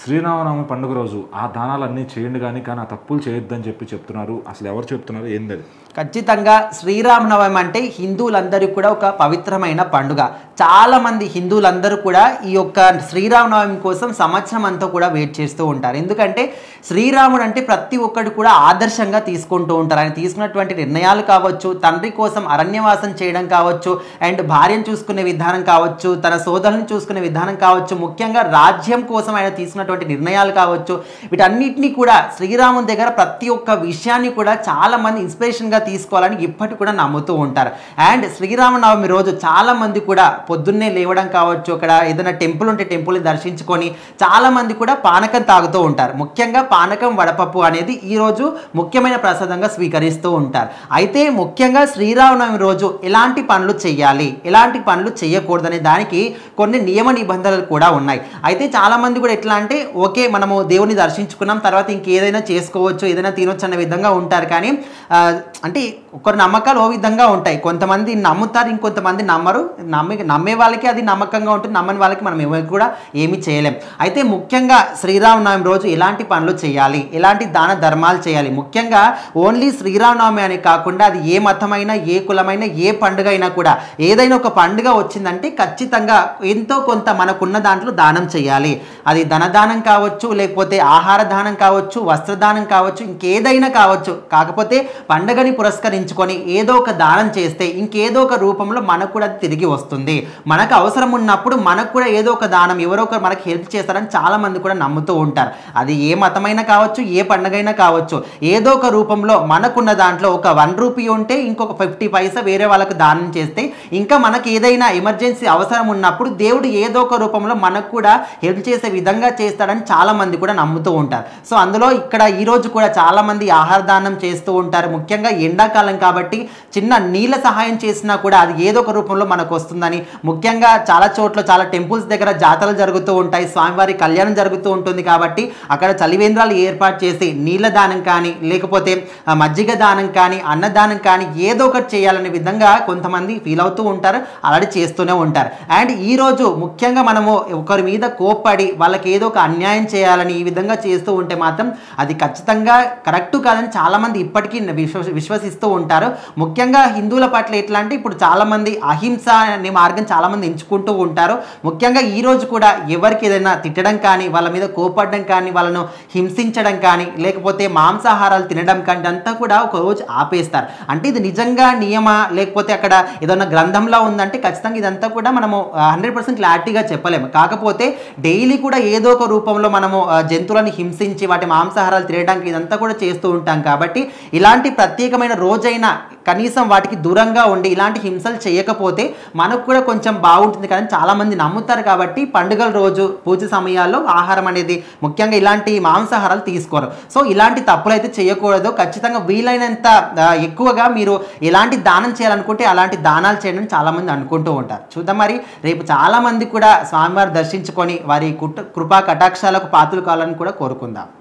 శ్రీరామనవమి పండుగ రోజు ఆ దానాలన్నీ చేయండి కానీ ఆ తప్పులు చేయొద్దని చెప్తున్నారు. అసలు ఎవరు చెప్తున్నారు ఏందది? ఖచ్చితంగా శ్రీరామనవమి అంటే హిందువులందరికీ కూడా ఒక పవిత్రమైన పండుగ. చాలామంది హిందువులందరూ కూడా ఈ యొక్క శ్రీరామనవమి కోసం సంవత్సరం అంతా కూడా వెయిట్ చేస్తూ ఉంటారు. ఎందుకంటే శ్రీరాముడు అంటే ప్రతి ఒక్కరు కూడా ఆదర్శంగా తీసుకుంటూ ఉంటారు. ఆయన తీసుకున్నటువంటి నిర్ణయాలు కావచ్చు, తండ్రి కోసం అరణ్యవాసం చేయడం కావచ్చు, అండ్ భార్యను చూసుకునే విధానం కావచ్చు, తన సోదరుని చూసుకునే విధానం కావచ్చు, ముఖ్యంగా రాజ్యం కోసం ఆయన తీసుకున్నటువంటి నిర్ణయాలు కావచ్చు, వీటన్నిటినీ కూడా శ్రీరాముని దగ్గర ప్రతి ఒక్క విషయాన్ని కూడా చాలామంది ఇన్స్పిరేషన్గా తీసుకోవాలని ఇప్పటికి కూడా నమ్ముతూ ఉంటారు. అండ్ శ్రీరామనవమి రోజు చాలా మంది కూడా పొద్దున్నే లేవడం కావచ్చు, అక్కడ ఏదైనా టెంపుల్ ఉంటే టెంపుల్ని దర్శించుకొని చాలా మంది కూడా పానకం తాగుతూ ఉంటారు. ముఖ్యంగా పానకం వడపప్పు అనేది ఈ రోజు ముఖ్యమైన ప్రసాదంగా స్వీకరిస్తూ ఉంటారు. అయితే ముఖ్యంగా శ్రీరామనవమి రోజు ఎలాంటి పనులు చేయాలి, ఎలాంటి పనులు చేయకూడదనే దానికి కొన్ని నియమ నిబంధనలు కూడా ఉన్నాయి. అయితే చాలా మంది కూడా ఎట్లా అంటే ఓకే మనము దేవుని దర్శించుకున్నాం, తర్వాత ఇంకేదైనా చేసుకోవచ్చు, ఏదైనా తినొచ్చు అన్న విధంగా ఉంటారు. కానీ అంటే ఒకరి నమ్మకాలు ఓ విధంగా ఉంటాయి. కొంతమంది నమ్ముతారు, ఇంకొంతమంది నమ్మరు. నమ్మే వాళ్ళకి అది నమ్మకంగా ఉంటుంది, నమ్మని వాళ్ళకి మనం ఎవరికి కూడా ఏమీ చేయలేం. అయితే ముఖ్యంగా శ్రీరామనవమి రోజు ఎలాంటి పనులు చేయాలి, ఎలాంటి దాన ధర్మాలు చేయాలి, ముఖ్యంగా ఓన్లీ శ్రీరామనవమి అని కాకుండా అది ఏ మతమైనా, ఏ కులమైనా, ఏ పండుగ అయినా కూడా ఏదైనా ఒక పండుగ వచ్చిందంటే ఖచ్చితంగా ఎంతో కొంత మనకున్న దాంట్లో దానం చేయాలి. అది ధనదానం కావచ్చు, లేకపోతే ఆహార దానం కావచ్చు, వస్త్రదానం కావచ్చు, ఇంకేదైనా కావచ్చు. కాకపోతే పండుగని పురస్కరించుకొని ఏదో ఒక దానం చేస్తే ఇంకేదో ఒక రూపంలో మనకు కూడా తిరిగి వస్తుంది. మనకు అవసరం ఉన్నప్పుడు మనకు కూడా ఏదో ఒక దానం ఎవరో ఒకరు మనకి హెల్ప్ చేస్తారని చాలా మంది కూడా నమ్ముతూ ఉంటారు. అది ఏ మతమైనా కావచ్చు, ఏ పండుగైనా కావచ్చు, ఏదో ఒక రూపంలో మనకున్న దాంట్లో ఒక 1 రూపీ ఉంటే ఇంకొక 50 పైసా వేరే వాళ్ళకు దానం చేస్తే ఇంకా మనకి ఏదైనా ఎమర్జెన్సీ అవసరం ఉన్నప్పుడు దేవుడు ఏదో ఒక రూపంలో మనకు కూడా హెల్ప్ చేసే విధంగా చేస్తాడని చాలా మంది కూడా నమ్ముతూ ఉంటారు. సో అందులో ఇక్కడ ఈరోజు కూడా చాలా మంది ఆహార దానం చేస్తూ ఉంటారు. ముఖ్యంగా ఎండాకాలం కాబట్టి చిన్న నీళ్ళ సహాయం చేసినా కూడా అది ఏదో ఒక రూపంలో మనకు వస్తుందని, ముఖ్యంగా చాలా చోట్ల చాలా టెంపుల్స్ దగ్గర జాతరలు జరుగుతూ ఉంటాయి, స్వామివారి కళ్యాణం జరుగుతూ ఉంటుంది. కాబట్టి అక్కడ చలివేంద్రాలు ఏర్పాటు చేసి నీళ్ళ దానం కానీ, లేకపోతే మజ్జిగ దానం కానీ, అన్నదానం కానీ ఏదో ఒకటి చేయాలనే విధంగా కొంతమంది ఫీల్ అవుతూ ఉంటారు, అలాంటి చేస్తూనే ఉంటారు. అండ్ ఈరోజు ముఖ్యంగా మనము ఒకరి మీద కోప్పడి వాళ్ళకి ఏదో ఒక అన్యాయం చేయాలని ఈ విధంగా చేస్తూ ఉంటే మాత్రం అది ఖచ్చితంగా కరెక్ట్ కాదని చాలామంది ఇప్పటికీ విశ్వసిస్తూ ఉంటారు. ముఖ్యంగా హిందువుల పట్ల ఎట్లా అంటే ఇప్పుడు చాలామంది అహింస అనే మార్గం చాలామంది ఎంచుకుంటూ ఉంటారు. ముఖ్యంగా ఈరోజు కూడా ఎవరికి ఏదైనా తిట్టడం కానీ, వాళ్ళ మీద కోపడడం కానీ, వాళ్ళను హింసించడం కానీ, లేకపోతే మాంసాహారాలు తినడం కానీ అంతా కూడా ఒక రోజు ఆపేస్తారు. అంటే ఇది నిజంగా నియమ లేకపోతే అక్కడ ఏదైనా గ్రంథంలో ఉందంటే ఖచ్చితంగా ఇదంతా కూడా మనము 100% క్లారిటీగా చెప్పలేము. కాకపోతే డైలీ కూడా ఏదో ఒక రూపంలో మనము జంతువులను హింసించి వాటి మాంసాహారాలు తినడానికి ఇదంతా కూడా చేస్తూ ఉంటాం. కాబట్టి ఇలాంటి ప్రత్యేకమైన రోజైనా కనీసం వాటికి దూరంగా ఉండి ఇలాంటి హింసలు చేయకపోతే మనకు కూడా కొంచెం బాగుంటుంది కానీ చాలామంది నమ్ముతారు. కాబట్టి పండుగల రోజు పూజ సమయాల్లో ఆహారం అనేది ముఖ్యంగా ఇలాంటి మాంసాహారాలు తీసుకోరు. సో ఇలాంటి తప్పులు అయితే చేయకూడదు. ఖచ్చితంగా వీలైనంత ఎక్కువగా మీరు ఎలాంటి దానం చేయాలనుకుంటే అలాంటి దానాలు చేయడం చాలామంది అనుకుంటూ ఉంటారు. చూద్దాం మరి రేపు చాలామంది కూడా స్వామివారి దర్శించుకొని వారి కృపా కటాక్షాలకు పాత్రలు కావాలని కూడా కోరుకుందాం.